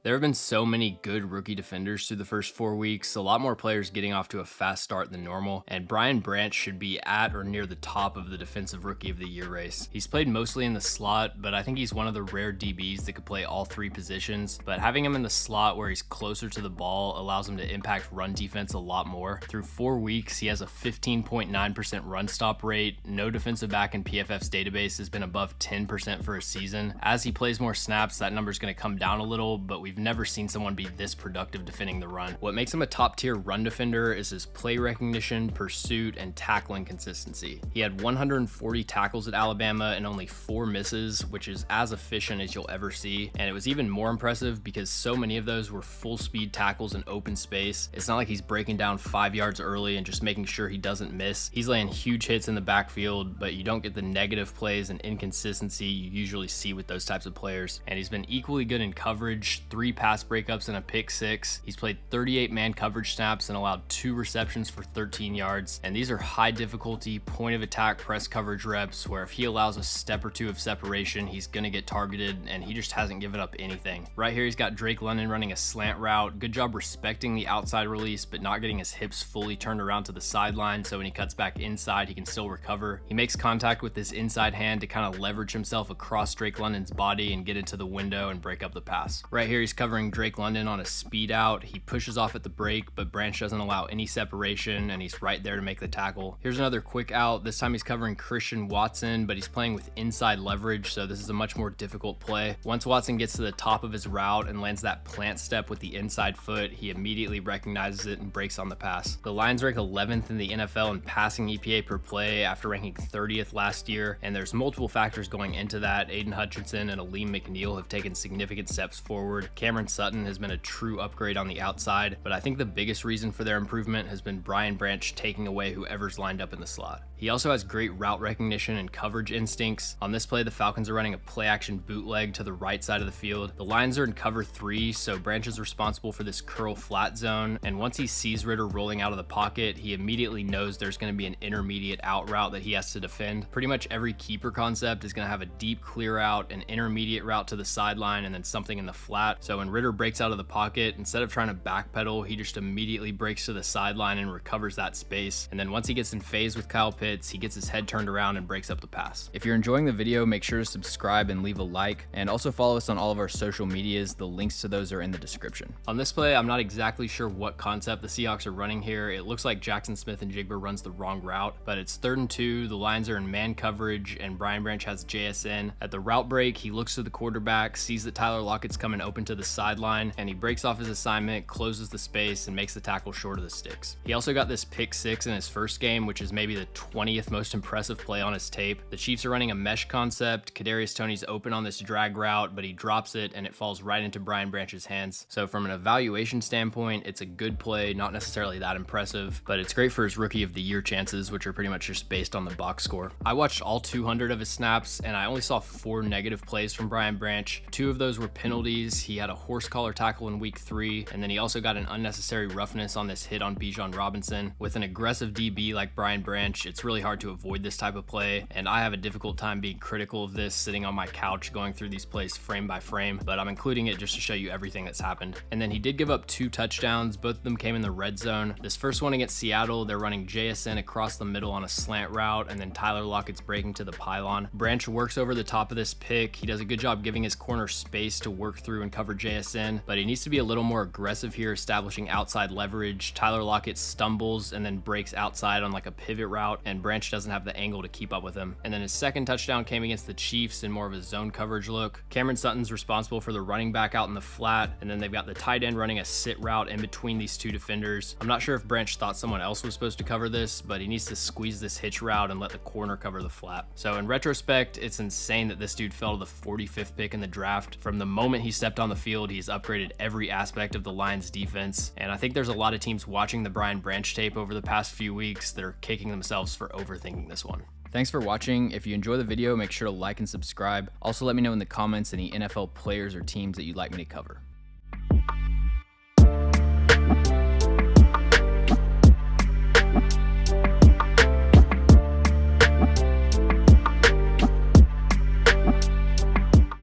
There have been so many good rookie defenders through the first 4 weeks, a lot more players getting off to a fast start than normal, and Brian Branch should be at or near the top of the Defensive Rookie of the Year race. He's played mostly in the slot, but I think he's one of the rare DBs that could play all three positions, but having him in the slot where he's closer to the ball allows him to impact run defense a lot more. Through 4 weeks, he has a 15.9% run stop rate. No defensive back in PFF's database has been above 10% for a season. As he plays more snaps, that number's going to come down a little, but we've never seen someone be this productive defending the run. What makes him a top tier run defender is his play recognition, pursuit, and tackling consistency. He had 140 tackles at Alabama and only 4 misses, which is as efficient as you'll ever see. And it was even more impressive because so many of those were full speed tackles in open space. It's not like he's breaking down 5 yards early and just making sure he doesn't miss. He's laying huge hits in the backfield, but you don't get the negative plays and inconsistency you usually see with those types of players. And he's been equally good in coverage, 3 pass breakups and a pick 6. He's played 38 man coverage snaps and allowed 2 receptions for 13 yards. And these are high difficulty point of attack press coverage reps where if he allows a step or 2 of separation, he's gonna get targeted, and he just hasn't given up anything. Right here, he's got Drake London running a slant route. Good job respecting the outside release, but not getting his hips fully turned around to the sideline, so when he cuts back inside, he can still recover. He makes contact with this inside hand to kind of leverage himself across Drake London's body and get into the window and break up the pass. Right here, he's covering Drake London on a speed out. He pushes off at the break, but Branch doesn't allow any separation, and he's right there to make the tackle. Here's another quick out. This time he's covering Christian Watson, but he's playing with inside leverage, so this is a much more difficult play. Once Watson gets to the top of his route and lands that plant step with the inside foot, he immediately recognizes it and breaks on the pass. The Lions rank 11th in the NFL in passing EPA per play after ranking 30th last year, and there's multiple factors going into that. Aiden Hutchinson and Aleem McNeil have taken significant steps forward. Cameron Sutton has been a true upgrade on the outside, but I think the biggest reason for their improvement has been Brian Branch taking away whoever's lined up in the slot. He also has great route recognition and coverage instincts. On this play, the Falcons are running a play action bootleg to the right side of the field. The Lions are in cover 3, so Branch is responsible for this curl flat zone, and once he sees Ritter rolling out of the pocket, he immediately knows there's going to be an intermediate out route that he has to defend. Pretty much every keeper concept is going to have a deep clear out, an intermediate route to the sideline, and then something in the flat. So when Ritter breaks out of the pocket, instead of trying to backpedal, he just immediately breaks to the sideline and recovers that space. And then once he gets in phase with Kyle Pitts, he gets his head turned around and breaks up the pass. If you're enjoying the video, make sure to subscribe and leave a like, and also follow us on all of our social medias. The links to those are in the description. On this play, I'm not exactly sure what concept the Seahawks are running here. It looks like Jackson Smith and Jigba runs the wrong route, but it's 3rd and 2. The Lions are in man coverage, and Brian Branch has JSN. At the route break, he looks to the quarterback, sees that Tyler Lockett's coming open to the sideline, and he breaks off his assignment, closes the space, and makes the tackle short of the sticks. He also got this pick 6 in his first game, which is maybe the 20th most impressive play on his tape. The Chiefs are running a mesh concept. Kadarius Toney's open on this drag route, but he drops it, and it falls right into Brian Branch's hands. So from an evaluation standpoint, it's a good play, not necessarily that impressive, but it's great for his Rookie of the Year chances, which are pretty much just based on the box score. I watched all 200 of his snaps, and I only saw 4 negative plays from Brian Branch. 2 of those were penalties. He had a horse collar tackle in week 3, and then he also got an unnecessary roughness on this hit on Bijan Robinson. With an aggressive DB like Brian Branch, it's really hard to avoid this type of play, and I have a difficult time being critical of this sitting on my couch going through these plays frame by frame, but I'm including it just to show you everything that's happened. And then he did give up 2 touchdowns. Both of them came in the red zone. This first one against Seattle, they're running JSN across the middle on a slant route, and then Tyler Lockett's breaking to the pylon. Branch works over the top of this pick. He does a good job giving his corner space to work through and cover JSN, but he needs to be a little more aggressive here, establishing outside leverage. Tyler Lockett stumbles and then breaks outside on like a pivot route, and Branch doesn't have the angle to keep up with him. And then his second touchdown came against the Chiefs in more of a zone coverage look. Cameron Sutton's responsible for the running back out in the flat, and then they've got the tight end running a sit route in between these 2 defenders. I'm not sure if Branch thought someone else was supposed to cover this, but he needs to squeeze this hitch route and let the corner cover the flat. So in retrospect, it's insane that this dude fell to the 45th pick in the draft. From the moment he stepped on the field, he's upgraded every aspect of the Lions defense, and I think there's a lot of teams watching the Brian Branch tape over the past few weeks that are kicking themselves for overthinking this one. Thanks for watching. If you enjoy the video, make sure to like and subscribe. Also, let me know in the comments any NFL players or teams that you'd like me to cover.